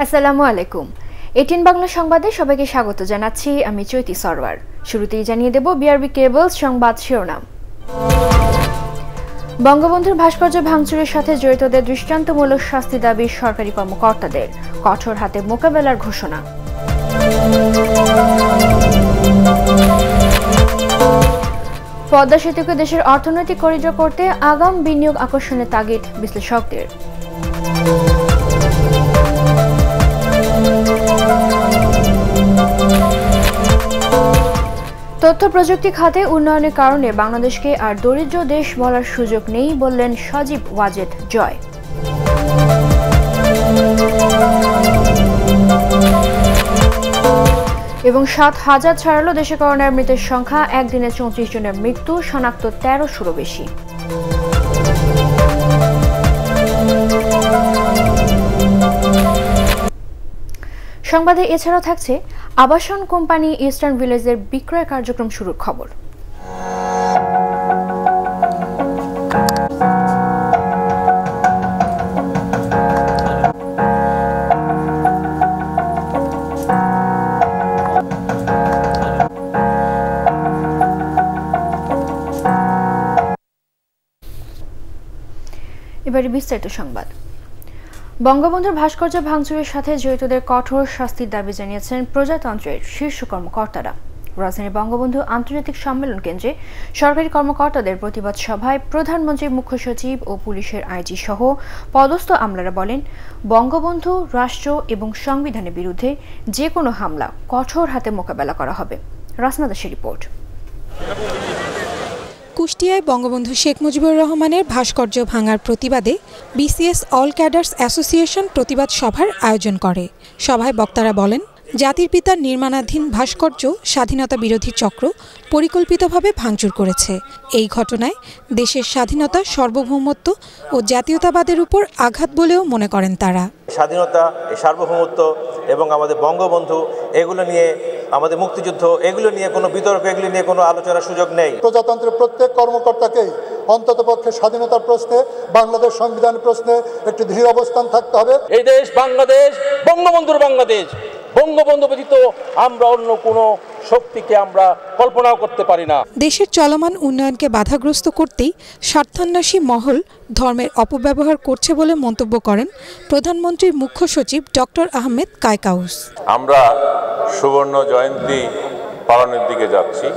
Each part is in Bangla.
আসসালামু আলাইকুম। এটিএন বাংলা সংবাদে সবাইকে স্বাগত জানাচ্ছি। আমি চৈতি সরওয়ার। শুরুতেই জানিয়ে দেব বিআরবি কেবলস সংবাদ শিরোনাম। বঙ্গবন্ধুর ভাস্কর্য ভাঙচুরের সাথে জড়িতদের দৃষ্টান্তমূলক শাস্তি দাবি সরকারি কর্মকর্তাদের, কঠোর হাতে মোকাবেলার ঘোষণা। পদ্মা সেতুকে দেশের অর্থনৈতিক করিডোর করতে আগাম বিনিয়োগ আকর্ষণের তাগিদ বিশ্লেষকদের। তথ্য প্রযুক্তি খাতে উন্নয়নের কারণে বাংলাদেশকে আর দরিদ্র দেশ বলার সুযোগ নেই বললেন সজীব ওয়াজেদ জয়। এবং ৭,০০০ ছাড়ালো দেশে করোনার মৃতের সংখ্যা, একদিনে ৩৪ জনের মৃত্যু, শনাক্ত ১৩০০রও বেশি। সংবাদে এছাড়াও থাকছে আবাসন কোম্পানি ইস্টার্ন ভিলেজের বিক্রয় কার্যক্রম শুরুর খবর। এবারে বিস্তারিত সংবাদ। বঙ্গবন্ধুর ভাস্কর্য ভাঙচুরের সাথে জড়িতদের কঠোর শাস্তির দাবি জানিয়েছেন প্রজাতন্ত্রের শীর্ষ কর্মকর্তারা। রাজধানীর বঙ্গবন্ধু আন্তর্জাতিক সম্মেলন কেন্দ্রে সরকারি কর্মকর্তাদের প্রতিবাদ সভায় প্রধানমন্ত্রী, মুখ্য সচিব ও পুলিশের আইজি সহ পদস্থ আমলারা বলেন, বঙ্গবন্ধু, রাষ্ট্র এবং সংবিধানের বিরুদ্ধে যে কোনো হামলা কঠোর হাতে মোকাবেলা করা হবে। রাসনা দাসের রিপোর্ট। কুষ্টিয়ায় বঙ্গবন্ধু শেখ মুজিবুর রহমানের ভাস্কর্য ভাঙার প্রতিবাদে বিসিএস অল ক্যাডার্স অ্যাসোসিয়েশন প্রতিবাদ সভার আয়োজন করে। সভায় বক্তারা বলেন, জাতির পিতার নির্মাণাধীন ভাস্কর্য স্বাধীনতা বিরোধী চক্র পরিকল্পিতভাবে ভাঙচুর করেছে। এই ঘটনায় দেশের স্বাধীনতা, সার্বভৌমত্ব ও জাতীয়তাবাদের উপর আঘাত বলেও মনে করেন তারা। স্বাধীনতা, সার্বভৌমত্ব এবং আমাদের বঙ্গবন্ধু, এগুলো নিয়ে আমাদের মুক্তিযুদ্ধ, এগুলো নিয়ে কোনো বিতর্ক, এগুলো নিয়ে কোনো আলোচনার সুযোগ নেই। প্রজাতন্ত্রের প্রত্যেক কর্মকর্তাকেই অন্ততপক্ষে স্বাধীনতার প্রশ্নে, বাংলাদেশ সংবিধান প্রশ্নে একটি দৃঢ় অবস্থান থাকতে হবে। এই দেশ বাংলাদেশ, বঙ্গবন্ধুর বাংলাদেশ। বঙ্গবন্ধু ব্যতীত আমরা অন্য কোনো শক্তিকে আমরা কল্পনাও করতে পারি না। দেশের চলমান উন্নয়নকে বাধাগ্রস্ত করতেই স্বার্থান্বেষী মহল ধর্মের অপব্যবহার করছে বলে মন্তব্য করেন প্রধানমন্ত্রীর মুখ্য সচিব ডক্টর আহমেদ কায়কাউস। আমরা সুবর্ণ জয়ন্তী পালনের দিকে যাচ্ছি,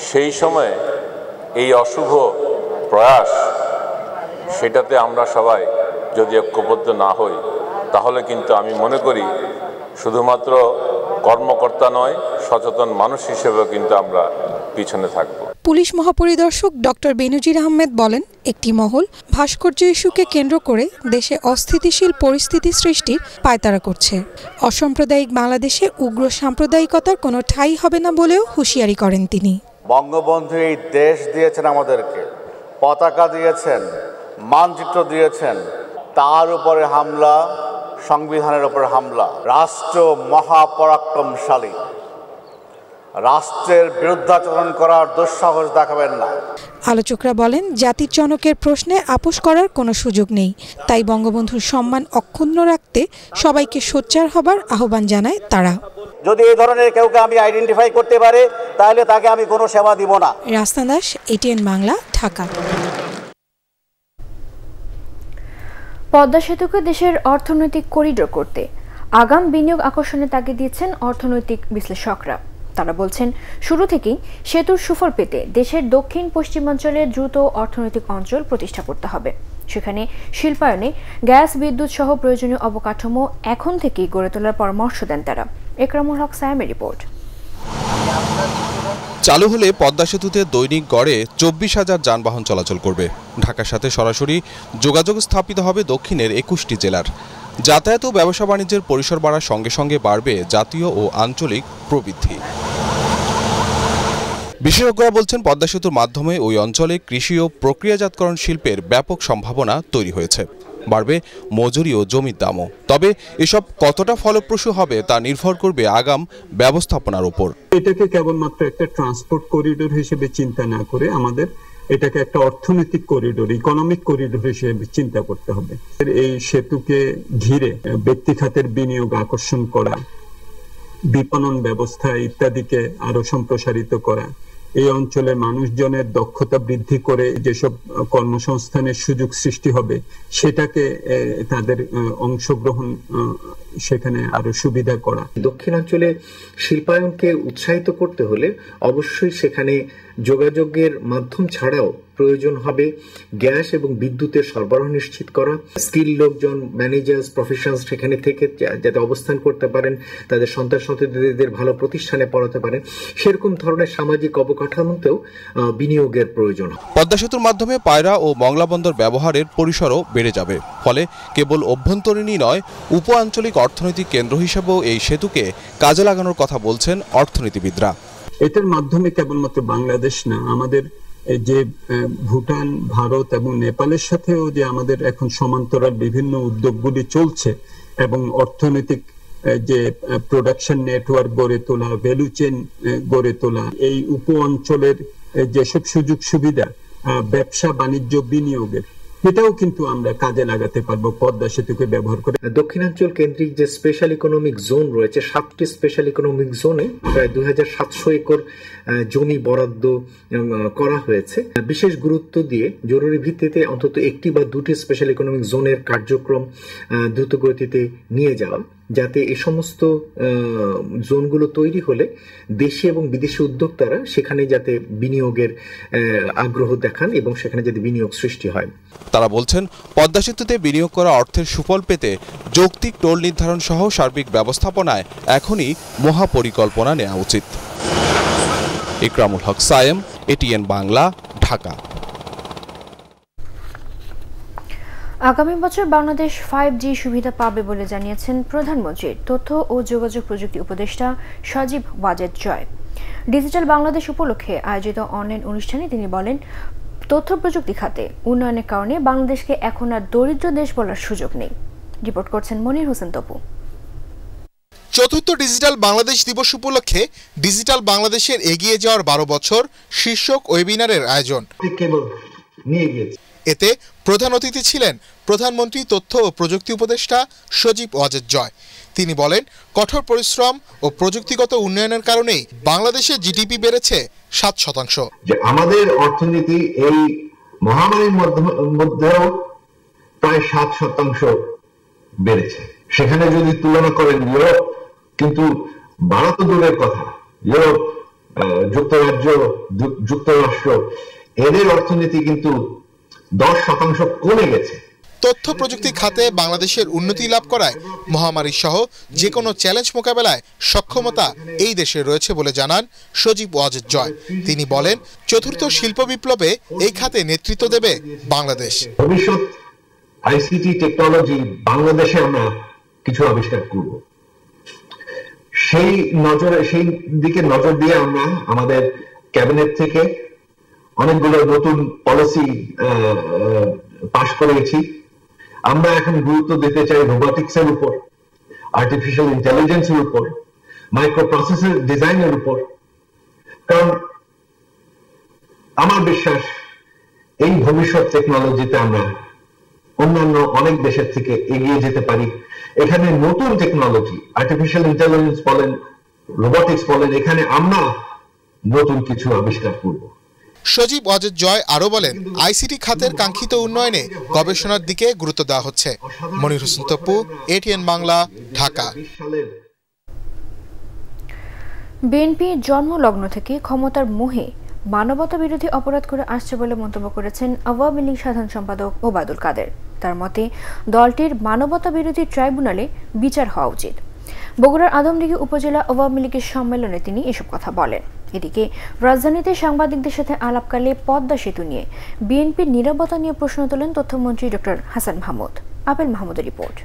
সেই সময় এই অশুভ প্রয়াস, সেটাতে আমরা সবাই যদি ঐক্যবদ্ধ না হই, তাহলে কিন্তু আমি মনে করি শুধুমাত্র কর্মকর্তা নয়, সচেতন মানুষ হিসেবেও কিন্তু আমরা পিছনে থাকব। পুলিশ মহাপরিদর্শক ডক্টর বেনজির আহমেদ বলেন, একটি মহল ভাস্কর্য ইস্যুকে কেন্দ্র করে দেশে অস্থিতিশীল পরিস্থিতি সৃষ্টির পায়তারা করছে। অসাম্প্রদায়িক বাংলাদেশে উগ্র সাম্প্রদায়িকতার কোনো ঠাঁই হবে না বলেও হুঁশিয়ারি করেন তিনি। বঙ্গবন্ধু এই দেশ দিয়েছেন আমাদেরকে, পতাকা দিয়েছেন, মানচিত্র দিয়েছেন, তার উপরে হামলা, সংবিধানের উপর হামলা। রাষ্ট্র মহাপরাক্রমশালী, রাষ্ট্রের বিরুদ্ধাচরণ করার দুঃসাহস দেখাবেন না। আলোচকরা বলেন, জাতির জনকের প্রশ্নে আপোষ করার কোনো সুযোগ নেই, তাই বঙ্গবন্ধুর সম্মান অক্ষুণ্ণ রাখতে সবাইকে সোচ্চার হবার আহ্বান জানায় তারা। যদি এই ধরনের কেউকে আমি আইডেন্টিফাই করতে পারি, তাহলে তাকে আমি কোনো সেবা দিব না। রাসনা দাস, এটিএন বাংলা, ঢাকা। পদ্মা সেতুকে দেশের অর্থনৈতিক করিডোর করতে আগাম বিনিয়োগ আকর্ষণের তাগিদ দিয়েছেন অর্থনৈতিক বিশ্লেষকরা। তারা বলছেন, শুরু থেকেই সেতুর সুফল পেতে দেশের দক্ষিণ পশ্চিমাঞ্চলে দ্রুত অর্থনৈতিক অঞ্চল প্রতিষ্ঠা করতে হবে। সেখানে শিল্পায়নে গ্যাস, বিদ্যুৎ সহ প্রয়োজনীয় অবকাঠামো এখন থেকেই গড়ে তোলার পরামর্শ দেন তারা। একরামুল হক সায়ামের রিপোর্ট। চালু হলে পদ্মা সেতুতে দৈনিক গড়ে ২৪,০০০ যানবাহন চলাচল করবে। ঢাকার সাথে সরাসরি যোগাযোগ স্থাপিত হবে দক্ষিণের ২১টি জেলার। যাতায়াত ও ব্যবসা বাণিজ্যের পরিসর বাড়ার সঙ্গে সঙ্গে বাড়বে জাতীয় ও আঞ্চলিক প্রবৃদ্ধি। বিশেষজ্ঞরা বলছেন, পদ্মা সেতুর মাধ্যমে ওই অঞ্চলে কৃষি ও প্রক্রিয়াজাতকরণ শিল্পের ব্যাপক সম্ভাবনা তৈরি হয়েছে। বাড়বে মজুরি ও জমির দামও। তবে এসব কতটা ফলপ্রসূ হবে তা নির্ভর করবে আগাম ব্যবস্থাপনার উপর। এটাকে কেবলমাত্র একটা ট্রান্সপোর্ট করিডোর হিসেবে চিন্তা না করে আমাদের এটাকে একটা অর্থনৈতিক করিডোর, ইকোনমিক করিডোর হিসেবে চিন্তা করতে হবে। এই সেতুকে ঘিরে ব্যক্তি খাতের বিনিয়োগ আকর্ষণ করা, বিপণন ব্যবস্থা ইত্যাদিকে আরো সম্প্রসারিত করা, এই অঞ্চলের মানুষজনের দক্ষতা বৃদ্ধি করে যেসব কর্মসংস্থানের সুযোগ সৃষ্টি হবে সেটাকে তাদের অংশগ্রহণ সেখানে আরো সুবিধা করা। দক্ষিণাঞ্চলে শিল্পায়নকে উৎসাহিত করতে হলে অবশ্যই সেখানে যোগাযোগের মাধ্যম ছাড়াও প্রয়োজন হবে গ্যাস এবং বিদ্যুতের সরবরাহ নিশ্চিত করা, স্কিল লোকজন, ম্যানেজার্স, প্রফেশনালস সেখানে থেকে যাতে অবস্থান করতে পারেন, তাদের সন্তান সন্ততিদের ভালো প্রতিষ্ঠানে পড়াতে পারেন, সেরকম ধরনের সামাজিক অবকাঠামোতেও বিনিয়োগের প্রয়োজন। পদ্মা সেতুর মাধ্যমে পায়রা ও মংলা বন্দর ব্যবহারের পরিসরও বেড়ে যাবে, ফলে কেবল অভ্যন্তরীণই নয় উপ আঞ্চলিক অর্থনৈতিক কেন্দ্র হিসেবেও এই সেতুকে কাজে লাগানোর কথা বলছেন অর্থনীতিবিদরা। এটার মাধ্যমে কেবলমাত্র বাংলাদেশ না, আমাদের যে ভুটান, ভারত এবং নেপালের সাথেও যে আমাদের এখন সমান্তরাল বিভিন্ন উদ্যোগগুলি চলছে এবং অর্থনৈতিক যে প্রোডাকশন নেটওয়ার্ক গড়ে তোলা, ভ্যালু চেইন গড়ে তোলা, এই উপ অঞ্চলের যেসব সুযোগ সুবিধা ব্যবসা বাণিজ্য বিনিয়োগের, এটাও কিন্তু আমরা কাজে লাগাতে পারবো পদ্মা সেতুকে ব্যবহার করে। দক্ষিণাঞ্চল কেন্দ্রিক যে স্পেশাল ইকোনমিক জোন রয়েছে, 7টি স্পেশাল ইকোনমিক জোনে প্রায় 2700 একর জমি বরাদ্দ করা হয়েছে। বিশেষ গুরুত্ব দিয়ে জরুরি ভিত্তিতে অন্তত একটি বা দুটি স্পেশাল ইকোনমিক জোনের কার্যক্রম দ্রুত গতিতে নিয়ে যাওয়া, যাতে এই সমস্ত জোনগুলো তৈরি হলে দেশি এবং বিদেশি উদ্যোক্তারা সেখানে যাতে বিনিয়োগের আগ্রহ দেখান এবং সেখানে যাতে বিনিয়োগ সৃষ্টি হয়। তারা বলছেন পদ্মা সেতুতে বিনিয়োগ করা অর্থের সুফল পেতে যৌক্তিক টোল নির্ধারণ সহ সার্বিক ব্যবস্থাপনায় এখনই মহাপরিকল্পনা নেওয়া উচিত। ইকরামুল হক সায়েম, এটিএন বাংলা, ঢাকা। আগামী বছর বাংলাদেশ 5G সুবিধা পাবে বলে জানিয়েছেন প্রধানমন্ত্রীর তথ্য ও যোগাযোগ প্রযুক্তি উপদেষ্টা সজীব ওয়াজেদ জয়। ডিজিটাল বাংলাদেশ উপলক্ষে আয়োজিত অনলাইন অনুষ্ঠানে তিনি বলেন, তথ্য প্রযুক্তি খাতে উন্নয়নের কারণে বাংলাদেশকে এখন আর দরিদ্র দেশ বলার সুযোগ নেই। রিপোর্ট করছেন মনির হোসেন তপু। চতুর্থ ডিজিটাল বাংলাদেশ দিবস উপলক্ষে ডিজিটাল বাংলাদেশের এগিয়ে যাওয়ার 12 বছর শীর্ষক ওয়েবিনারের আয়োজন। এতে প্রধান অতিথি ছিলেন প্রধানমন্ত্রী তথ্য ও প্রযুক্তি উপদেষ্টা সজীব ওয়াজেদ জয়। তিনি বলেন, কঠোর পরিশ্রম ও প্রযুক্তিগত উন্নয়নের কারণেই বাংলাদেশের জিডিপি বেড়েছে 7%। যে আমাদের অর্থনীতি এই মহামারীর মধ্যেও প্রায় 7% বেড়েছে। সেখানে যদি তুলনা করেন ইউরোপ, কিন্তু বাড়া তো দূরের কথা, ইউরোপ, যুক্তরাজ্য, যুক্তরাষ্ট্র, এদের অর্থনীতি কিন্তু 10% কমে গেছে। তথ্য প্রযুক্তি খাতে বাংলাদেশের উন্নতি লাভ করায় মহামারী সহ যে কোনো চ্যালেঞ্জ মোকাবেলায় সক্ষমতা এই দেশে রয়েছে বলে জানান সজীব ওয়াজেদ জয়। তিনি বলেন, চতুর্থ শিল্প বিপ্লবে এই খাতে নেতৃত্ব দেবে বাংলাদেশ। ভবিষ্যৎ আইসিটি টেকনোলজি বাংলাদেশে আমরা কিছু আবিষ্কার করব, সেই দিকে নজর দিয়ে আমরা আমাদের ক্যাবিনেট থেকে অনেকগুলো নতুন পলিসি পাশ করেছি। আমরা এখন গুরুত্ব দিতে চাই রোবোটিক্সের উপর, আর্টিফিশিয়াল ইন্টেলিজেন্সের উপর, মাইক্রো প্রসেসর ডিজাইনের উপর, কারণ আমার বিশ্বাস এই ভবিষ্যৎ টেকনোলজিতে আমরা অন্যান্য অনেক দেশের থেকে এগিয়ে যেতে পারি। এখানে নতুন টেকনোলজি, আর্টিফিশিয়াল ইন্টেলিজেন্স বলেন, রোবোটিক্স বলেন, এখানে আমরা নতুন কিছু আবিষ্কার করব। সজীব ওয়াজেদ জয় আরো বলেন, আইসিটি খাতের কাঙ্ক্ষিত উন্নয়নে গবেষণার দিকে গুরুত্ব দেওয়া হচ্ছে। মনির হোসেন তপু, এটিএন বাংলা, ঢাকা। বিএনপি জন্মলগ্ন থেকে ক্ষমতার মোহে মানবতা বিরোধী অপরাধ করে আসছে বলে মন্তব্য করেছেন আওয়ামী লীগ সাধারণ সম্পাদক ওবায়দুল কাদের। তার মতে, দলটির মানবতা বিরোধী ট্রাইব্যুনালে বিচার হওয়া উচিত। বগুড়ার আদমদীঘি উপজেলা আওয়ামী লীগের সম্মেলনে তিনি এসব কথা বলেন। এদিকে রাজধানীতে সাংবাদিকদের সাথে আলাপকালে পদ্মা সেতু নিয়ে বিএনপির নীরবতা নিয়ে প্রশ্ন তোলেন তথ্যমন্ত্রী ডক্টর হাসান মাহমুদ। আবেল মাহমুদের রিপোর্ট।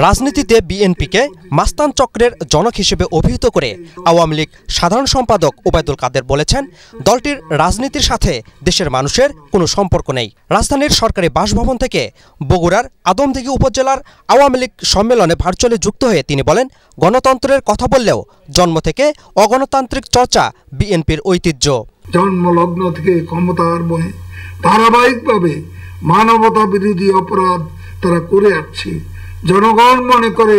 রাজনীতিতে বিএনপিকে মাস্তান চক্রের জনক হিসেবে অভিহিত করে আওয়ামী লীগ সাধারণ সম্পাদক ওবায়দুল কাদের বলেছেন, দলটির রাজনীতির সাথে দেশের মানুষের কোনো সম্পর্ক নেই। রাজধানীর সরকারি বাসভবন থেকে বগুড়ার আদমদীঘি উপজেলার আওয়ামী লীগ সম্মেলনে ভার্চুয়ালি যুক্ত হয়ে তিনি বলেন, গণতন্ত্রের কথা বললেও জন্ম থেকে অগণতান্ত্রিক চর্চা বিএনপির ঐতিহ্য। জন্মলগ্ন থেকে ক্ষমতার বহে ধারাবাহিকভাবে মানবতা বিরোধী অপরাধ তারা করে আসছে। জনগণ মনে করে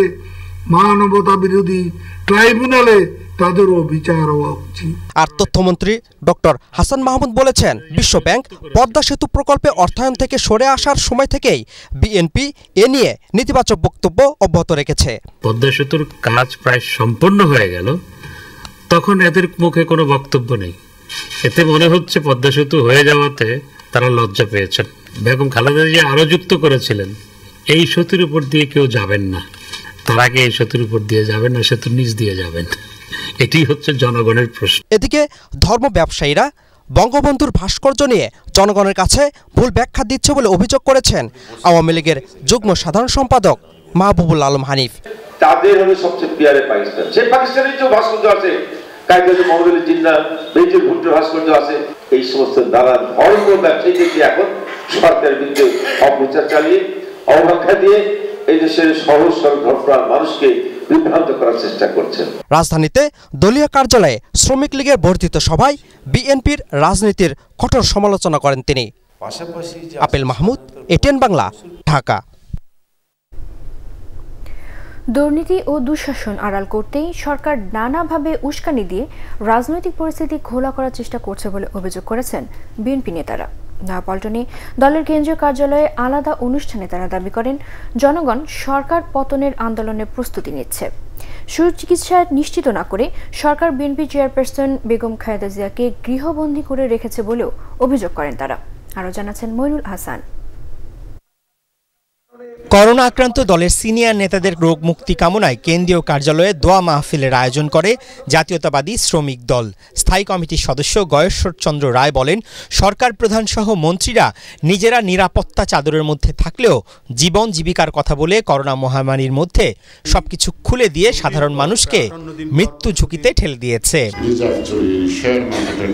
মানবতা বিরোধী ট্রাইব্যুনালে তাদেরও বিচার হওয়া উচিত। আর তথ্যমন্ত্রী ডক্টর হাসান মাহমুদ বলেছেন, বিশ্ব ব্যাংক পদ্মা সেতু প্রকল্পে অর্থায়ন থেকে সরে আসার সময় থেকেই বিএনপি এ নিয়ে নেতিবাচক বক্তব্য অব্যাহত রেখেছে। পদ্মা সেতুর কাজ প্রায় সম্পন্ন হয়ে গেল, তখন এদের মুখে কোনো বক্তব্য নেই। এতে মনে হচ্ছে পদ্মা সেতু হয়ে যাওয়াতে তারা লজ্জা পেয়েছেন। বেগম খালেদা জিয়া আরো যুক্ত করেছিলেন, এই সেতুর উপর দিয়ে কেউ যাবেন না, তার আগে এই সেতুর উপর দিয়ে যাবেন না, সেতুর নিচ দিয়ে যাবেন। এটি হচ্ছে জনগণের প্রশ্ন। এদিকে ধর্ম ব্যবসায়ীরা বঙ্গবন্ধুর ভাস্কর্য নিয়ে জনগণের কাছে ভুল ব্যাখ্যা দিচ্ছে বলে অভিযোগ করেছেন আওয়ামী লীগের যুগ্ম সাধারণ সম্পাদক মাহবুবুল আলম হানিফ। তাদের হলো সবচেয়ে পিয়ারে পাকিস্তান, সেই পাকিস্তানের যে ভাস্কর্য আছে, কায়দাতে মোহাম্মদ আলী জিন্নাহ, বেইজির ভুট্টোর ভাস্কর্য আছে, এই সমস্ত দ্বারা ধর্ম ব্যবসায়ীদেরকে এখন সরকারের বিরুদ্ধে অপপ্রচার চালিয়ে অবজ্ঞা দিয়ে এই দেশের সহজ সরল ধর্মপ্রাণ মানুষকে বিভ্রান্ত করার চেষ্টা করছেন। রাজধানীতে দলীয় কার্যালয়ে শ্রমিক লীগের বর্ধিত সভায় বিএনপির রাজনীতির কঠোর সমালোচনা করেন তিনি। Apple Mahmud, ATN Bangla, Dhaka. দুর্নীতি ও দুঃশাসন আড়াল করতেই সরকার নানাভাবে উস্কানি দিয়ে রাজনৈতিক পরিস্থিতি ঘোলা করার চেষ্টা করছে বলে অভিযোগ করেছেন বিএনপি নেতারা। নয়াপল্টনে দলের কেন্দ্রীয় কার্যালয়ে আলাদা অনুষ্ঠানে তারা দাবি করেন, জনগণ সরকার পতনের আন্দোলনের প্রস্তুতি নিচ্ছে। সুচিকিৎসা নিশ্চিত না করে সরকার বিএনপি চেয়ারপারসন বেগম খালেদা জিয়াকে গৃহবন্দী করে রেখেছে বলেও অভিযোগ করেন তারা। আরও জানাচ্ছেন মইনুল হাসান। করোনা আক্রান্ত দলের সিনিয়র নেতাদের রোগ মুক্তি কামনায় কেন্দ্রীয় কার্যালয়ে দোয়া মাহফিলের আয়োজন করে জাতীয়তাবাদী শ্রমিক দল। স্থায়ী কমিটির সদস্য গয়েশ্বর চন্দ্র রায় বলেন, সরকার প্রধান সহ মন্ত্রীরা নিজেরা নিরাপত্তা চাদরের মধ্যে থাকলেও জীবন জীবিকার কথা বলে করোনা মহামারীর মধ্যে সবকিছু খুলে দিয়ে সাধারণ মানুষকে মৃত্যু ঝুঁকিতে ঠেলে দিয়েছে।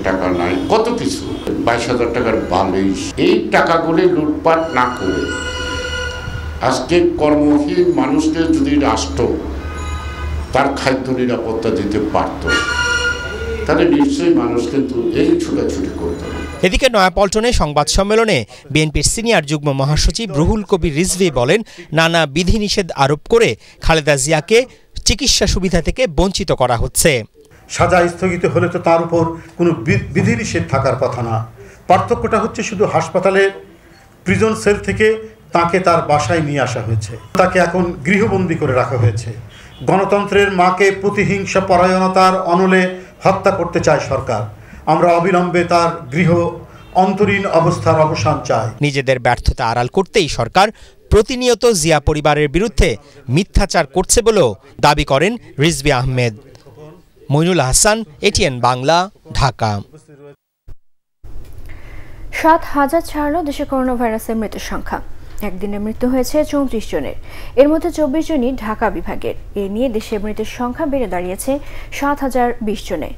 টাকা নাই, কত কিছু 22,000 টাকার বালিশ, এই টাকাগুলি লুটপাট না করে আজকে কর্মহীন মানুষকে যদি রাষ্ট্র তার খাদ্য নিরাপত্তা দিতে পারত, তাহলে নিশ্চয়ই মানুষ কিন্তু এই ছোটাছুটি করত না। এদিকে নয়াপল্টনে সংবাদ সম্মেলনে বিএনপির সিনিয়র যুগ্ম মহাসচিব রুহুল কবির রিজভী বলেন, নানা বিধিনিষেধ আরোপ করে খালেদা জিয়াকে চিকিৎসা সুবিধা থেকে বঞ্চিত করা হচ্ছে। সাজা স্থগিত হলে তো তার উপর কোনো বিধিনিষেধ থাকার কথা না। পার্থক্যটা হচ্ছে শুধু হাসপাতালে প্রিজন সেল থেকে তাকে তার বাসায় নিয়ে আসা হয়েছে, তাকে এখন গৃহবন্দী করে রাখা হয়েছে। গণতন্ত্রের মাকে প্রতিহিংসা পরায়ণতার অনলে হত্যা করতে চায় সরকার। আমরা অবিলম্বে তার গৃহ অন্তরীণ অবস্থার অবসান চাই। নিজেদের ব্যর্থতা আড়াল করতেই সরকার প্রতিনিয়ত জিয়া পরিবারের বিরুদ্ধে মিথ্যাচার করছে বলেও দাবি করেন রিজভী আহমেদ। মইনুল হাসান, এটিএন বাংলা, ঢাকা। 7,000 ছাড়ল দেশে করোনা ভাইরাসের মৃত্যুর সংখ্যা। একদিনে মৃত্যু হয়েছে 34 জনের, এর মধ্যে 24 জনই ঢাকা বিভাগের। এ নিয়ে দেশে মৃত্যুর সংখ্যা বেড়ে দাঁড়িয়েছে 7,020 জনে।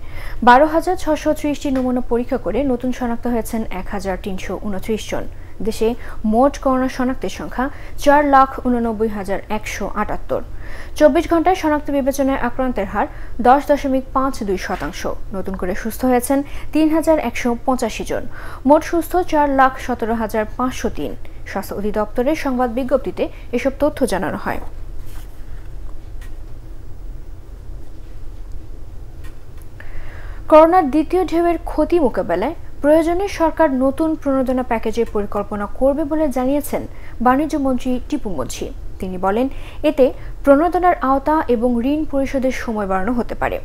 12,630টি নমুনা পরীক্ষা করে নতুন শনাক্ত হয়েছেন 1,329 জন। দেশে মোট করোনা শনাক্তের সংখ্যা 4,89,178। 24 ঘন্টায় শনাক্ত বিবেচনায় আক্রান্তের হার 10.52%। নতুন করে সুস্থ হয়েছেন 3,185 জন। মোট সুস্থ 4,17,503। স্বাস্থ্য অধিদপ্তরের সংবাদ বিজ্ঞপ্তিতে এসব তথ্য জানানো হয়। করোনার দ্বিতীয় ঢেউয়ের ক্ষতি মোকাবেলায় প্রয়োজনে সরকার নতুন প্রণোদনা প্যাকেজের পরিকল্পনা করবে বলে জানিয়েছেন বাণিজ্য মন্ত্রী টিপু মুন্সি। তিনি বলেন, এতে প্রণোদনার আওতা এবং ঋণ পরিশোধের সময় বাড়ানো হতে পারে।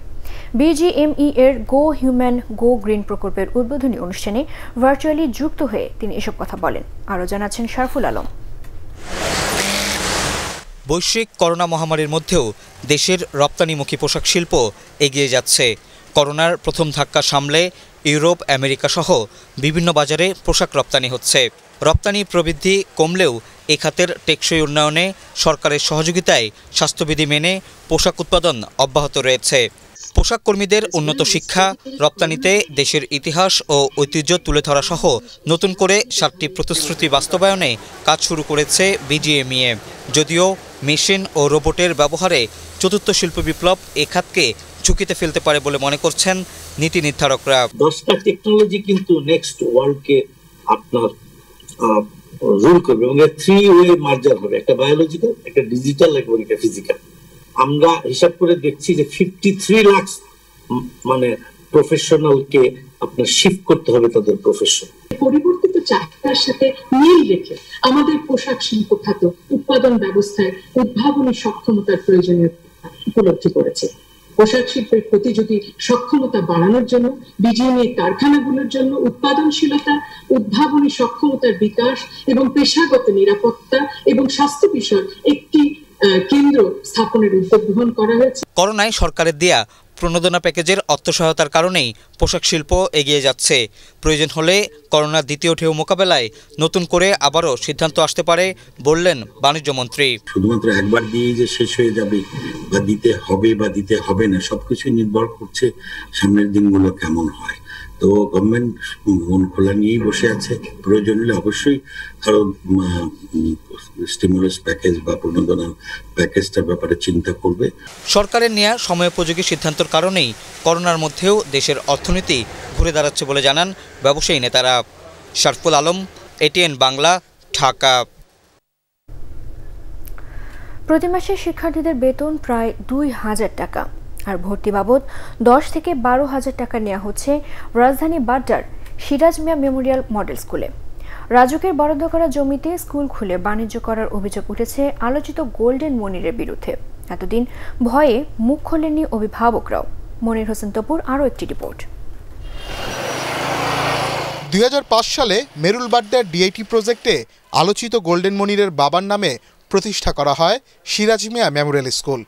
বিজিএমই এর গো হিউম্যান গো গ্রিন প্রকল্পের উদ্বোধনী অনুষ্ঠানে ভার্চুয়ালি যুক্ত হয়ে তিনি এসব কথা বলেন। আরও জানাচ্ছেন শারফুল আলম। বৈশ্বিক করোনা মহামারীর মধ্যেও দেশের রপ্তানিমুখী পোশাক শিল্প এগিয়ে যাচ্ছে। করোনার প্রথম ধাক্কা সামলে ইউরোপ, আমেরিকা সহ বিভিন্ন বাজারে পোশাক রপ্তানি হচ্ছে। রপ্তানি প্রবৃদ্ধি কমলেও এ খাতের টেকসই উন্নয়নে সরকারের সহযোগিতায় স্বাস্থ্যবিধি মেনে পোশাক উৎপাদন অব্যাহত রয়েছে। পোশাক কর্মীদের উন্নত শিক্ষা, রপ্তানিতে দেশের ইতিহাস ও ঐতিহ্য তুলে ধরা সহ নতুন করে 7টি প্রতিশ্রুতি বাস্তবায়নে কাজ শুরু করেছে বিজিএমইএ। যদিও মেশিন ও রোবটের ব্যবহারে চতুর্থ শিল্প বিপ্লব এ খাতকে ঝুঁকিতে ফেলতে পারে বলে মনে করছেন নীতি নির্ধারকরা। 10টা টেকনোলজি কিন্তু নেক্সট ওয়ার্ল্ডকে আপনার রুল করবে এবং 3 ওয়ে মার্জার হবে, একটা বায়োলজিক্যাল, একটা ডিজিটাল এবং একটা ফিজিক্যাল। আমরা হিসাব করে দেখছি যে 53 লাখ মানে প্রফেশনালকে আপনার শিফট করতে হবে তাদের প্রফেশন। পরিবর্তিত চাহিদার সাথে মিল রেখে আমাদের পোশাক শিল্প খাত উৎপাদন ব্যবস্থায় উদ্ভাবনী সক্ষমতার প্রয়োজনীয়তা উপলব্ধি করেছে। পোশাক শিল্পের প্রতিযোগী সক্ষমতা বাড়ানোর জন্য বিজিএমএ কারখানাগুলোর জন্য উৎপাদনশীলতা, উদ্ভাবনী সক্ষমতার বিকাশ এবং পেশাগত নিরাপত্তা এবং স্বাস্থ্য বিষয়ক একটি কেন্দ্র স্থাপনের উদ্যোগ গ্রহণ করা হয়েছে। করোনায় সরকারের দেয়া প্রণোদনা প্যাকেজের অর্থ সহায়তার কারণেই পোশাক শিল্প এগিয়ে যাচ্ছে। প্রয়োজন হলে করোনার দ্বিতীয় ঢেউ মোকাবেলায় নতুন করে আবারও সিদ্ধান্ত আসতে পারে বললেন বাণিজ্য মন্ত্রী। শুধুমাত্র একবার দিয়ে যে শেষ হয়ে যাবে বা দিতে হবে বা দিতে হবে না, সবকিছু নির্ভর করছে সামনের দিনগুলো কেমন হয়। তো গভর্নমেন্ট মন খোলা নিয়েই বসে আছে, প্রয়োজন হলে অবশ্যই আরো স্টিমুলাস প্যাকেজ বা প্রণোদনা প্যাকেজটার ব্যাপারে চিন্তা করবে। সরকারের নেওয়া সময়োপযোগী সিদ্ধান্তের কারণেই করোনার মধ্যেও দেশের অর্থনীতি ঘুরে দাঁড়াচ্ছে বলে জানান ব্যবসায়ী নেতারা। শরফুল আলম, এটিএন বাংলা, ঢাকা। প্রতি মাসে শিক্ষার্থীদের বেতন প্রায় ২,০০০ টাকা, আর ভর্তি বাবদ ১০ থেকে ১২,০০০ টাকা নেওয়া হচ্ছে রাজধানী বাড্ডার সিরাজ মিয়া মেমোরিয়াল মডেল স্কুলে। রাজুকের বরাদ্দ করা জমিতে স্কুল খুলে বাণিজ্য করার অভিযোগ উঠেছে আলোচিত গোল্ডেন মনিরের বিরুদ্ধে। এতদিন ভয়ে মুখ খোলেননি অভিভাবকরাও। মনির হোসেন তপুর আরও একটি রিপোর্ট। ২০০৫ সালে মেরুল বাড্ডার ডিআইটি প্রজেক্টে আলোচিত গোল্ডেন মনিরের বাবার নামে প্রতিষ্ঠা করা হয় সিরাজ মিয়া মেমোরিয়াল স্কুল।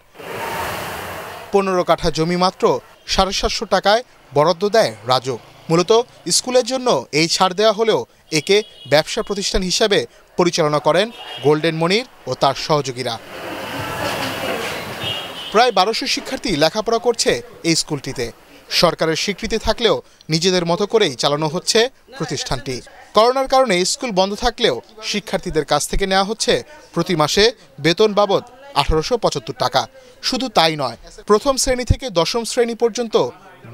১৫ কাঠা জমি মাত্র ৭৫০ টাকায় বরাদ্দ দেয় রাজুক। মূলত স্কুলের জন্য এই ছাড় দেওয়া হলেও একে ব্যবসা প্রতিষ্ঠান হিসাবে পরিচালনা করেন গোল্ডেন মনির ও তার সহযোগীরা। প্রায় ১২০০ শিক্ষার্থী লেখাপড়া করছে এই স্কুলটিতে। সরকারের স্বীকৃতি থাকলেও নিজেদের মতো করেই চালানো হচ্ছে প্রতিষ্ঠানটি। করোনার কারণে স্কুল বন্ধ থাকলেও শিক্ষার্থীদের কাছ থেকে নেওয়া হচ্ছে প্রতি মাসে বেতন বাবদ ১৮৭৫ টাকা। শুধু তাই নয়, প্রথম শ্রেণী থেকে দশম শ্রেণী পর্যন্ত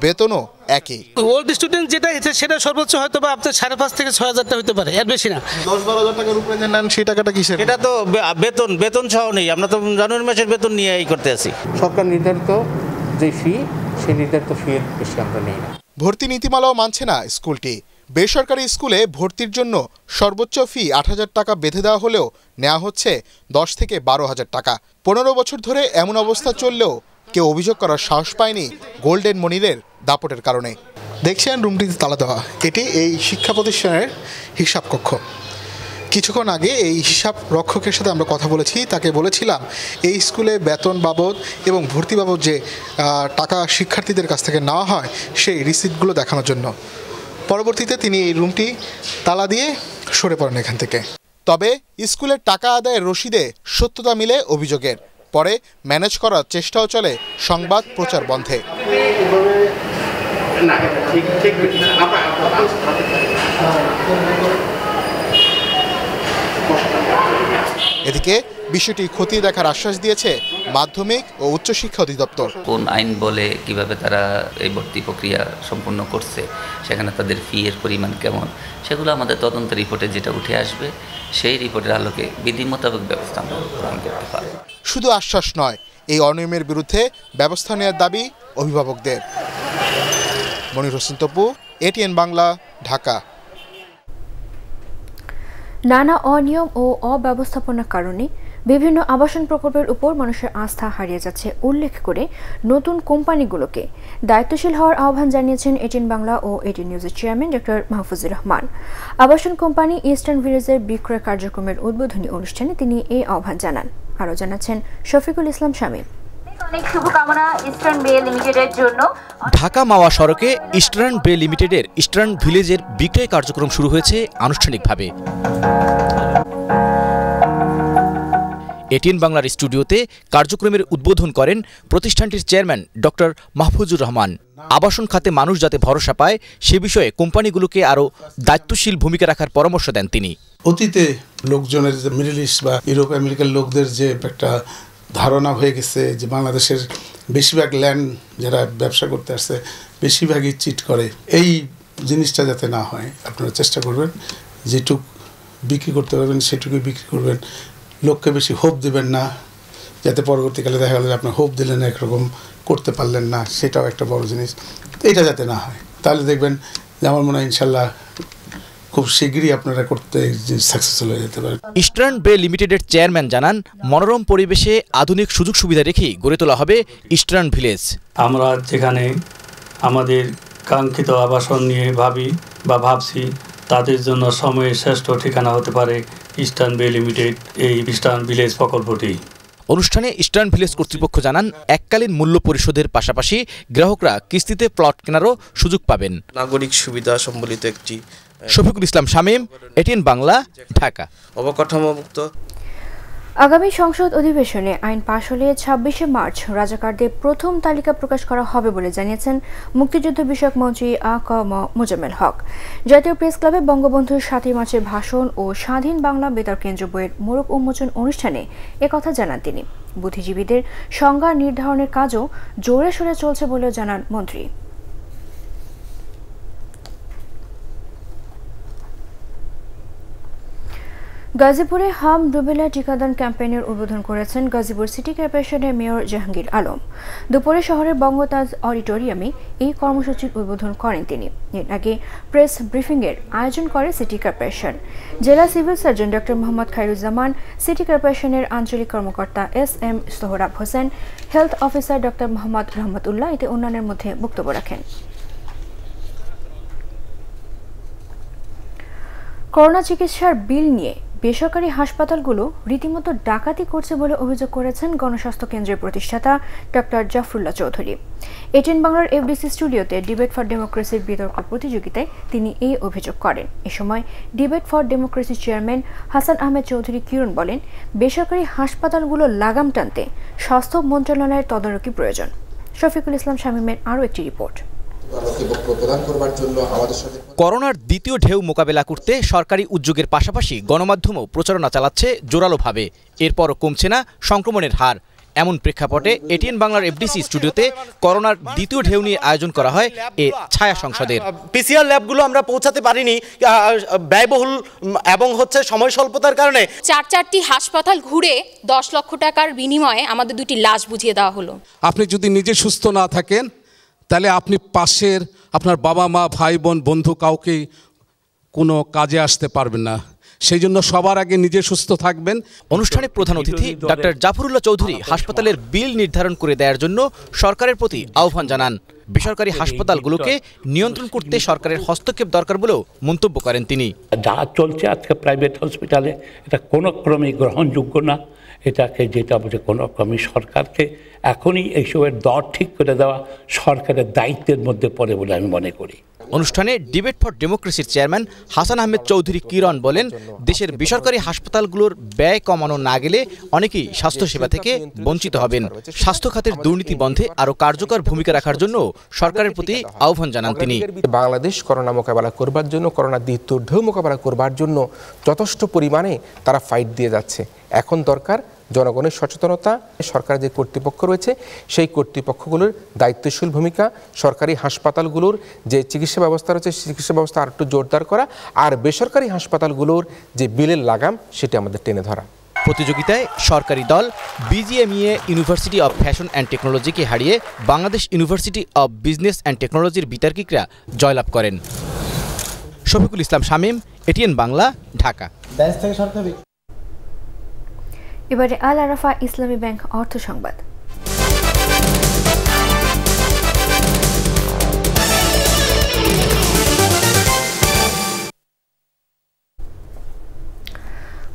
বেতনও একই। ওল্ড স্টুডেন্ট যেটা সেটা সর্বোচ্চ হয়তো বা আপনার ৫,৫০০ থেকে ৬,০০০ টাকা হতে পারে, এর বেশি না। ১০-১২,০০০ টাকার উপরে যে নেন সেই টাকাটা কিসের? এটা তো বেতন সহ নেই, আমরা তো জানুয়ারি মাসের বেতন নিয়ে এই করতে আছি। সরকার নির্ধারিত যে ফি, সেই নির্ধারিত ফি এর বেশি আমরা নেই না। ভর্তি নীতিমালাও মানছে না স্কুলটি। বেসরকারি স্কুলে ভর্তির জন্য সর্বোচ্চ ফি ৮,০০০ টাকা বেঁধে দেওয়া হলেও নেওয়া হচ্ছে ১০ থেকে ১২,০০০ টাকা। ১৫ বছর ধরে এমন অবস্থা চললেও কেউ অভিযোগ করার সাহস পায়নি গোল্ডেন মনিরের দাপটের কারণে। দেখছেন রুমটিতে তালা দেওয়া, এটি এই শিক্ষা প্রতিষ্ঠানের হিসাব কক্ষ। কিছুক্ষণ আগে এই হিসাব রক্ষকের সাথে আমরা কথা বলেছি, তাকে বলেছিলাম এই স্কুলে বেতন বাবদ এবং ভর্তি বাবদ যে টাকা শিক্ষার্থীদের কাছ থেকে নেওয়া হয় সেই রিসিপ্টগুলো দেখানোর জন্য। পরবর্তীতে তিনি এই রুমটি তালা দিয়ে সরে পড়েন এখান থেকে। তবে স্কুলের টাকা আদায়ের রসিদে সত্যতা মিলে অভিযোগের। পরে ম্যানেজ করার চেষ্টাও চলে সংবাদ প্রচার বন্ধে। এদিকে বিষয়টি খতিয়ে দেখার আশ্বাস দিয়েছে মাধ্যমিক ও উচ্চশিক্ষা অধিদপ্তর। কোন আইন বলে কিভাবে তারা এই ভর্তি প্রক্রিয়া সম্পন্ন করছে, সেখানে তাদের ফি এর পরিমাণ কেমন, সেগুলো আমাদের তদন্ত রিপোর্টে যেটা উঠে আসবে সেই রিপোর্টের আলোকে বিধি মোতাবেক ব্যবস্থা আমরা গ্রহণ করতে পারব। শুধু আশ্বাস নয়, এই অনিয়মের বিরুদ্ধে ব্যবস্থা নেওয়ার দাবি অভিভাবকদের। মনির হোসেন তপু, এটিএন বাংলা, ঢাকা। নানা অনিয়ম ও অব্যবস্থাপনার কারণে বিভিন্ন আবাসন প্রকল্পের উপর মানুষের আস্থা হারিয়ে যাচ্ছে উল্লেখ করে নতুন কোম্পানিগুলোকে দায়িত্বশীল হওয়ার আহ্বান জানিয়েছেন এটিএন বাংলা ও এটিএন নিউজের চেয়ারম্যান ডক্টর মাহফুজুর রহমান। আবাসন কোম্পানি ইস্টার্ন ভিলেজের বিক্রয় কার্যক্রমের উদ্বোধনী অনুষ্ঠানে তিনি এই আহ্বান জানান। আরও জানাচ্ছেন শফিকুল ইসলাম শামীম। অনেক শুভকামনা ইস্টার্ন বে লিমিটেডের জন্য। ঢাকা মাওয়া সড়কে ইস্টার্ন বে লিমিটেডের ইস্টার্ন ভিলেজের বিক্রয় কার্যক্রম শুরু হয়েছে আনুষ্ঠানিকভাবে। এটিএন বাংলার স্টুডিওতে কার্যক্রমের উদ্বোধন করেন প্রতিষ্ঠানটির চেয়ারম্যান ডক্টর মাহফুজুর রহমান। আবাসন খাতে মানুষ যাতে ভরসা পায় সে বিষয়ে কোম্পানিগুলোকে আরও দায়িত্বশীল ভূমিকা রাখার পরামর্শ দেন তিনি। অতীতে লোকজনের যে মিডল ইস্ট বা ইউরোপ আমেরিকার লোকদের যে একটা ধারণা হয়ে গেছে যে বাংলাদেশের বেশিরভাগ ল্যান্ড যারা ব্যবসা করতে আসছে বেশিরভাগই চিট করে। এই জিনিসটা যাতে না হয় আপনারা চেষ্টা করবেন, যেটুক বিক্রি করতে পারবেন সেটুকুই বিক্রি করবেন, লোককে বেশি হোপ দেবেন না, যাতে পরবর্তীকালে দেখা গেল যে আপনার হোপ দিলেন একরকম করতে পারলেন না, সেটাও একটা বড় জিনিস। এটা যাতে না হয়, তাহলে দেখবেন যে আমার মনে হয় ইনশাল্লাহ খুব শীঘ্রই আপনারা করতে সাকসেসফুল হয়ে যেতে পারেন। ইস্টার্ন বে লিমিটেডের চেয়ারম্যান জানান, মনোরম পরিবেশে আধুনিক সুযোগ সুবিধা রেখেই গড়ে তোলা হবে ইস্টার্ন ভিলেজ। আমরা যেখানে আমাদের কাঙ্ক্ষিত আবাসন নিয়ে ভাবছি তাদের জন্য সময়ের শ্রেষ্ঠ ঠিকানা হতে পারে ইস্টার্ন বে লিমিটেড এই ইস্টার্ন ভিলেজ প্রকল্পটি। অনুষ্ঠানে ইস্টার্ন ভিলেজ কর্তৃপক্ষ জানান, এককালীন মূল্য পরিশোধের পাশাপাশি গ্রাহকরা কিস্তিতে প্লট কেনারও সুযোগ পাবেন। নাগরিক সুবিধা সম্বলিত একটি। শফিকুল ইসলাম শামীম, এটিএন বাংলা, ঢাকা। অবকাঠামোমুক্ত। আগামী সংসদ অধিবেশনে আইন পাশ হলে 26শে মার্চ রাজাকারদের প্রথম তালিকা প্রকাশ করা হবে বলে জানিয়েছেন মুক্তিযুদ্ধ বিষয়ক মন্ত্রী আ.ক.ম মোজাম্মেল হক। জাতীয় প্রেস ক্লাবে বঙ্গবন্ধুর 7ই মার্চের ভাষণ ও স্বাধীন বাংলা বেতার কেন্দ্র বইয়ের মোড়ক উন্মোচন অনুষ্ঠানে একথা জানান তিনি। বুদ্ধিজীবীদের সংজ্ঞা নির্ধারণের কাজও জোরে সোরে চলছে বলেও জানান মন্ত্রী। গাজীপুরে হাম রুবেলা টিকাদান ক্যাম্পেইনের উদ্বোধন করেছেন গাজীপুর সিটি কর্পোরেশনের মেয়র জাহাঙ্গীর আলম। দুপুরে শহরের বঙ্গতাজ অডিটোরিয়ামে এই কর্মসূচির উদ্বোধন করেন তিনি। এর আগে প্রেস ব্রিফিংয়ের আয়োজন করে সিটি কর্পোরেশন। জেলা civil surgeon doctor Mohammad Khairuzzaman, city কর্পোরেশনের আঞ্চলিক কর্মকর্তা S M. Sohrab Hossain, health officer doctor Mohammad Rahmatullah এতে অন্যান্যের মধ্যে বক্তব্য রাখেন। করোনা চিকিৎসার বিল নিয়ে বেসরকারি হাসপাতালগুলো রীতিমতো ডাকাতি করছে বলে অভিযোগ করেছেন গণস্বাস্থ্য কেন্দ্রের প্রতিষ্ঠাতা ডক্টর জাফরুল্লাহ চৌধুরী। এটিএন বাংলার এফডিসি স্টুডিওতে ডিবেট ফর ডেমোক্রেসির বিতর্ক প্রতিযোগিতায় তিনি এই অভিযোগ করেন। এ সময় ডিবেট ফর ডেমোক্রেসির চেয়ারম্যান হাসান আহমেদ চৌধুরী কিরণ বলেন, বেসরকারি হাসপাতালগুলো লাগাম টানতে স্বাস্থ্য মন্ত্রণালয়ের তদারকি প্রয়োজন। শফিকুল ইসলাম শামীমের আরও একটি রিপোর্ট। করোনার দ্বিতীয় ঢেউ মোকাবেলা করতে সরকারি উদ্যোগের পাশাপাশি গণমাধ্যমও প্রচারণা চালাচ্ছে জোরালোভাবে। এরপরও কমছে না সংক্রমণের হার। এমন প্রেক্ষাপটে এটিএন বাংলার এফডিসি স্টুডিওতে করোনার দ্বিতীয় ঢেউ নিয়ে আয়োজন করা হয় এ ছায়া সংসদের। পিসিআর ল্যাবগুলো আমরা পৌঁছাতে পারিনি, ব্যয়বহুল এবং সময় স্বল্পতার কারণে। 4টি হাসপাতাল ঘুরে 10 লক্ষ টাকার বিনিময়ে আমাদের 2টি লাশ বুঝিয়ে দেওয়া হলো। আপনি যদি নিজে সুস্থ না থাকেন তাহলে আপনি পাশের আপনার বাবা মা ভাই বোন বন্ধু কাউকে কোনো কাজে আসতে পারবেন না। সেই জন্য সবার আগে নিজে সুস্থ থাকবেন। অনুষ্ঠানে প্রধান অতিথি ডক্টর জাফরুল্লাহ চৌধুরী হাসপাতালের বিল নির্ধারণ করে দেওয়ার জন্য সরকারের প্রতি আহ্বান জানান। বেসরকারি হাসপাতালগুলোকে নিয়ন্ত্রণ করতে সরকারের হস্তক্ষেপ দরকার বলেও মন্তব্য করেন তিনি। যা চলছে আজকে প্রাইভেট হসপিটালে এটা কোনো ক্রমেই গ্রহণযোগ্য না। এটাকে যেটা বলছে কোনো ক্রমে সরকারকে এখনই এইসবের দর ঠিক করে দেওয়া সরকারের দায়িত্বের মধ্যে পড়ে বলে আমি মনে করি। অনুষ্ঠানে ডিবেট ফর ডেমোক্রেসির চেয়ারম্যান হাসান আহমেদ চৌধুরী কিরণ বলেন, দেশের বেসরকারি হাসপাতালগুলোর ব্যয় কমানো না গেলে অনেকেই স্বাস্থ্যসেবা থেকে বঞ্চিত হবেন। স্বাস্থ্য খাতের দুর্নীতি বন্ধে আরও কার্যকর ভূমিকা রাখার জন্য সরকারের প্রতি আহ্বান জানান তিনি। বাংলাদেশ করোনা মোকাবেলা করবার জন্য, করোনা দ্বিতীয় ঢেউ মোকাবেলা করবার জন্য যথেষ্ট পরিমাণে তারা ফাইট দিয়ে যাচ্ছে। এখন দরকার জনগণের সচেতনতা। সরকারের যে কর্তৃপক্ষ রয়েছে সেই কর্তৃপক্ষগুলোর দায়িত্বশীল ভূমিকা, সরকারি হাসপাতালগুলোর যে চিকিৎসা ব্যবস্থা রয়েছে চিকিৎসা ব্যবস্থা আর একটু জোরদার করা, আর বেসরকারি হাসপাতালগুলোর যে বিলের লাগাম সেটা আমাদের টেনে ধরা। প্রতিযোগিতায় সরকারি দল BGMEA university of fashion and টেকনোলজিকে হারিয়ে Bangladesh university of business and টেকনোলজির বিতার্কিকরা জয়লাভ করেন। শফিকুল ইসলাম শামীম, এটিএন বাংলা, ঢাকা। এবারে আল আরাফা ইসলামী ব্যাংক অর্থ সংবাদ।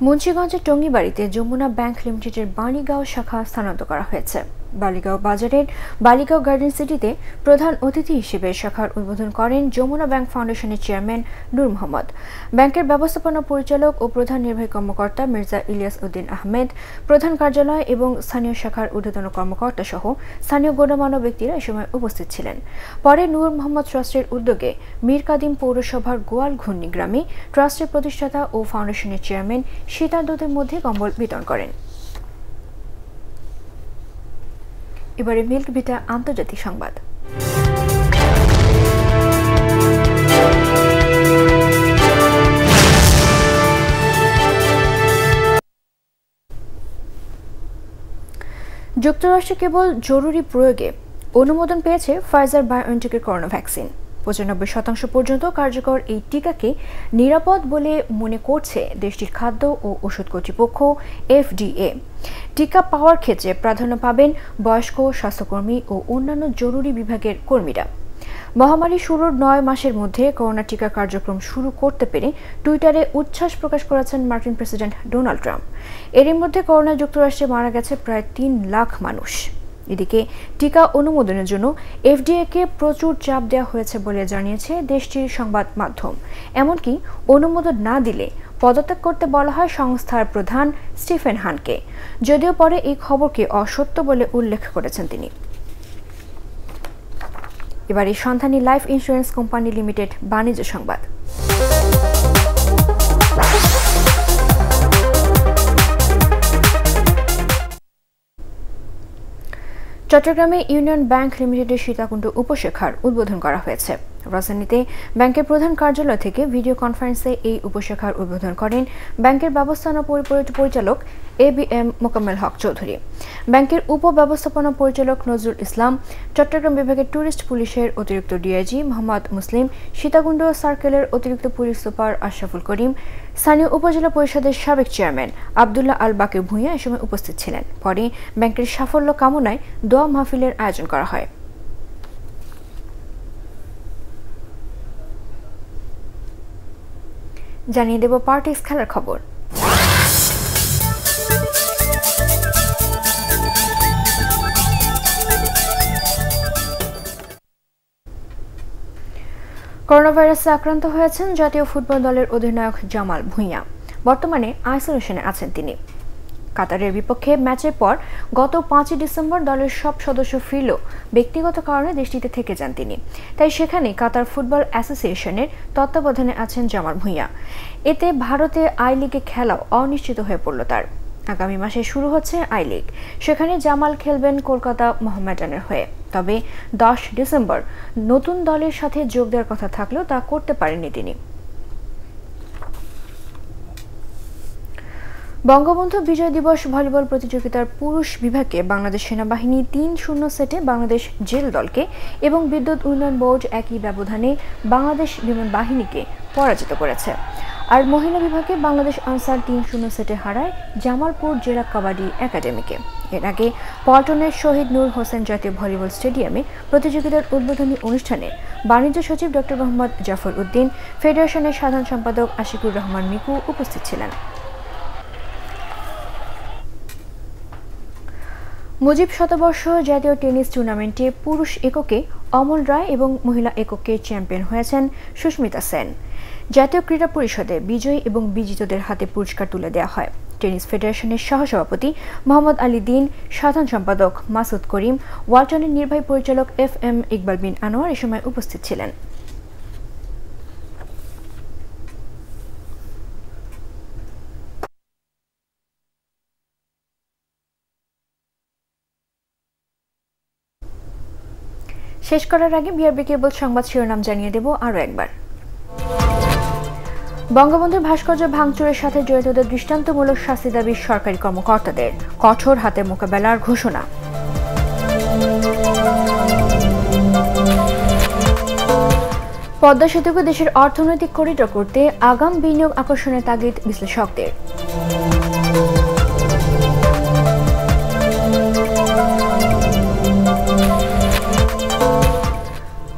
মুন্সিগঞ্জের টঙ্গিবাড়িতে যমুনা ব্যাংক লিমিটেডের বালিগাঁও শাখা স্থানান্তর করা হয়েছে। বালিগাঁও বাজারের বালিগাঁও গার্ডেন সিটিতে প্রধান অতিথি হিসেবে শাখার উদ্বোধন করেন যমুনা ব্যাংক ফাউন্ডেশনের চেয়ারম্যান নূর মোহাম্মদ। ব্যাংকের ব্যবস্থাপনা পরিচালক ও প্রধান নির্বাহী কর্মকর্তা মির্জা ইলিয়াস উদ্দিন আহমেদ, প্রধান কার্যালয় এবং স্থানীয় শাখার ঊর্ধ্বতন কর্মকর্তা সহ স্থানীয় গণ্যমান্য ব্যক্তিরা এ সময় উপস্থিত ছিলেন। পরে নূর মোহাম্মদ ট্রাস্টের উদ্যোগে মীর কাদিম পৌরসভার গোয়াল ঘূর্ণি গ্রামে ট্রাস্টের প্রতিষ্ঠাতা ও ফাউন্ডেশনের চেয়ারম্যান শীতার্তদের মধ্যে কম্বল বিতরণ করেন। এবারে মিল্ক ভিটা আন্তর্জাতিক সংবাদ। যুক্তরাষ্ট্রে কেবল জরুরি প্রয়োগে অনুমোদন পেয়েছে ফাইজার বায়োএনটেকের করোনা ভ্যাকসিন। 95% পর্যন্ত কার্যকর এই টিকাকে নিরাপদ বলে মনে করছে দেশটির খাদ্য ও ওষুধ কর্তৃপক্ষ FDA। টিকা পাওয়ার ক্ষেত্রে প্রাধান্য পাবেন বয়স্ক, স্বাস্থ্যকর্মী ও অন্যান্য জরুরি বিভাগের কর্মীরা। মহামারী শুরুর 9 মাসের মধ্যে করোনা টিকা কার্যক্রম শুরু করতে পেরে টুইটারে উচ্ছ্বাস প্রকাশ করেছেন মার্কিন প্রেসিডেন্ট ডোনাল্ড ট্রাম্প। এরই মধ্যে করোনা যুক্তরাষ্ট্রে মারা গেছে প্রায় 3 লাখ মানুষ। এদিকে টিকা অনুমোদনের জন্য FDA-কে প্রচুর চাপ দেওয়া হয়েছে বলে জানিয়েছে দেশটির সংবাদ মাধ্যম। এমনকি অনুমোদন না দিলে পদত্যাগ করতে বলা হয় সংস্থার প্রধান স্টিফেন হানকে, যদিও পরে এই খবরকে অসত্য বলে উল্লেখ করেছেন তিনি। এবার এই সন্ধানী লাইফ ইন্স্যুরেন্স কোম্পানি লিমিটেড বাণিজ্য সংবাদ। চট্টগ্রামে ইউনিয়ন ব্যাংক লিমিটেডের সীতাকুণ্ড উপশাখার উদ্বোধন করা হয়েছে। রাজধানীতে ব্যাংকের প্রধান কার্যালয় থেকে ভিডিও কনফারেন্সে এই উপশাখার উদ্বোধন করেন ব্যাংকের ব্যবস্থাপনা পরিচালক ABM মোকাম্মেল হক চৌধুরী। ব্যাংকের উপব্যবস্থাপনা পরিচালক নজরুল ইসলাম, চট্টগ্রাম বিভাগের ট্যুরিস্ট পুলিশের অতিরিক্ত ডিআইজি মোহাম্মদ মুসলিম, সীতাকুণ্ড সার্কেলের অতিরিক্ত পুলিশ সুপার আশরাফুল করিম, স্থানীয় উপজেলা পরিষদের সাবেক চেয়ারম্যান আব্দুল্লাহ আল বাকির ভূঁইয়া এ সময় উপস্থিত ছিলেন। পরে ব্যাংকের সাফল্য কামনায় দোয়া মাহফিলের আয়োজন করা হয়। জানিয়ে দেব পার্টিস খেলার খবর। করোনা ভাইরাসে আক্রান্ত হয়েছেন জাতীয় ফুটবল দলের অধিনায়ক জামাল ভূঁইয়া। বর্তমানে আইসোলেশনে আছেন তিনি। কাতারের বিপক্ষে ম্যাচের পর গত 5 ডিসেম্বর দলের সব সদস্য ফিরলেও ব্যক্তিগত কারণে দেশটিতে থেকে যান তিনি। তাই সেখানে কাতার ফুটবল অ্যাসোসিয়েশনের তত্ত্বাবধানে আছেন জামাল ভূঁইয়া। এতে ভারতে আই লিগে খেলাও অনিশ্চিত হয়ে পড়ল তার। আগামী মাসে শুরু হচ্ছে আই লিগ, সেখানে জামাল খেলবেন কলকাতা মোহামেডানের হয়ে। তবে 10 ডিসেম্বর নতুন দলের সাথে যোগ দেওয়ার কথা থাকলেও তা করতে পারেননি তিনি। বঙ্গবন্ধু বিজয় দিবস ভলিবল প্রতিযোগিতার পুরুষ বিভাগে বাংলাদেশ সেনাবাহিনী 3-0 সেটে বাংলাদেশ জেল দলকে এবং বিদ্যুৎ উন্নয়ন বোর্ড একই ব্যবধানে বাংলাদেশ বিমান বাহিনীকে পরাজিত করেছে। আর মহিলা বিভাগে বাংলাদেশ আনসার 3-0 সেটে হারায় জামালপুর জেলা কাবাডি একাডেমিকে। এর আগে পল্টনের শহীদ নূর হোসেন জাতীয় ভলিবল স্টেডিয়ামে প্রতিযোগিতার উদ্বোধনী অনুষ্ঠানে বাণিজ্য সচিব ডক্টর মোহাম্মদ জাফর উদ্দিন, ফেডারেশনের সাধারণ সম্পাদক আশিকুর রহমান মিকু উপস্থিত ছিলেন। মুজিব শতবর্ষ জাতীয় টেনিস টুর্নামেন্টে পুরুষ এককে অমল রায় এবং মহিলা এককে চ্যাম্পিয়ন হয়েছেন সুস্মিতা সেন। জাতীয় ক্রীড়া পরিষদে বিজয়ী এবং বিজিতদের হাতে পুরস্কার তুলে দেওয়া হয়। টেনিস ফেডারেশনের সহসভাপতি মোহাম্মদ আলী দিন, সাধারণ সম্পাদক মাসুদ করিম, ওয়ালটনের নির্বাহী পরিচালক FM ইকবাল বিন আনোয়ার এ সময় উপস্থিত ছিলেন। শেষ করার আগে বিআরবি কেবল সংবাদ শিরোনাম জানিয়ে দেব আরও একবার। বঙ্গবন্ধুর ভাস্কর্য ভাঙচুরের সাথে জড়িতদের দৃষ্টান্তমূলক শাস্তি দাবি সরকারি কর্মকর্তাদের, কঠোর হাতে মোকাবেলার ঘোষণা। পদ্মা সেতুকে দেশের অর্থনৈতিক করিডোর করতে আগাম বিনিয়োগ আকর্ষণের তাগিদ বিশ্লেষকদের।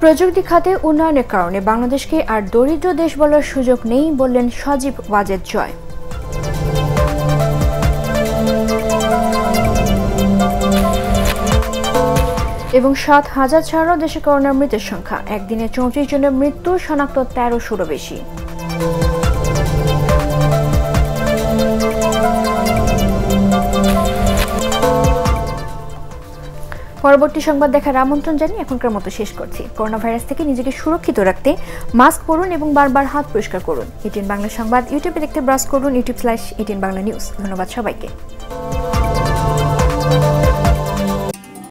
প্রযুক্তি খাতে উন্নয়নের কারণে বাংলাদেশকে আর দরিদ্র দেশ বলার সুযোগ নেই বললেন সজীব ওয়াজেদ জয়। এবং 7,000 ছাড়াও দেশে করোনার মৃতের সংখ্যা, একদিনে 34 জনের মৃত্যু, শনাক্ত 1300-ও বেশি। পরবর্তী সংবাদ দেখার আমন্ত্রণ জানিয়ে এখনকার মতো শেষ করছি। করোনা ভাইরাস থেকে নিজেকে সুরক্ষিত রাখতে মাস্ক পরুন এবং বারবার হাত পরিষ্কার করুন। এটিএন বাংলা সংবাদ ইউটিউবে দেখতে ব্রাউজ করুন youtube/এটিএন বাংলা নিউজ। ধন্যবাদ সবাইকে।